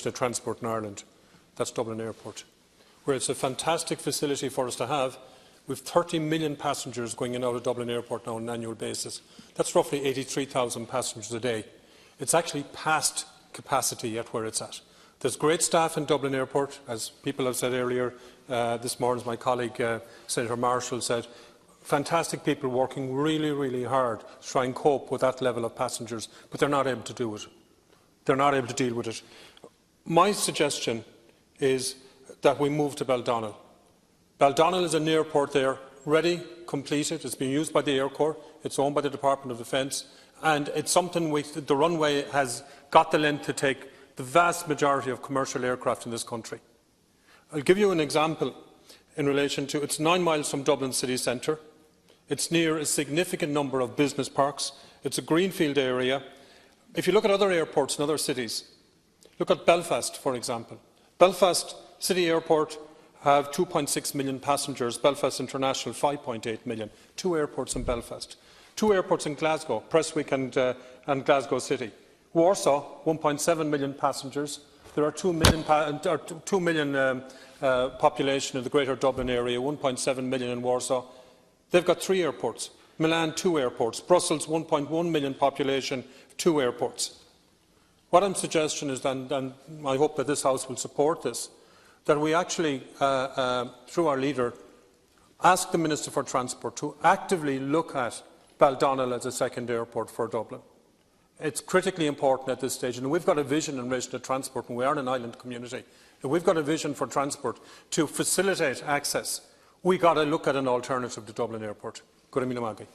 relation to transport in Ireland. That's Dublin Airport, where it's a fantastic facility for us to have. We have 30 million passengers going in and out of Dublin Airport now on an annual basis. That's roughly 83,000 passengers a day. It's actually past capacity at where it's at. There's great staff in Dublin Airport, as people have said earlier this morning, as my colleague Senator Marshall said. Fantastic people working really, really hard to try and cope with that level of passengers, but they're not able to do it. They're not able to deal with it. My suggestion is that we move to Baldonnel. Baldonnel is an airport there, ready, completed. It's being used by the Air Corps. It's owned by the Department of Defence. And it's something the runway has got the length to take the vast majority of commercial aircraft in this country. I'll give you an example in relation to, it's 9 miles from Dublin city centre. It's near a significant number of business parks. It's a greenfield area. If you look at other airports in other cities, look at Belfast, for example. Belfast City Airport have 2.6 million passengers. Belfast International, 5.8 million. 2 airports in Belfast. 2 airports in Glasgow, Prestwick and Glasgow City. Warsaw, 1.7 million passengers. There are 2 million population in the Greater Dublin area, 1.7 million in Warsaw. They've got 3 airports. Milan, 2 airports. Brussels, 1.1 million population, 2 airports. What I'm suggesting is, and I hope that this House will support this, that we actually, through our leader, ask the Minister for Transport to actively look at Baldonnel as a second airport for Dublin. It's critically important at this stage, and we've got a vision in relation to transport, and we are an island community. If we've got a vision for transport to facilitate access, we've got to look at an alternative to Dublin Airport. Go to Minamagi.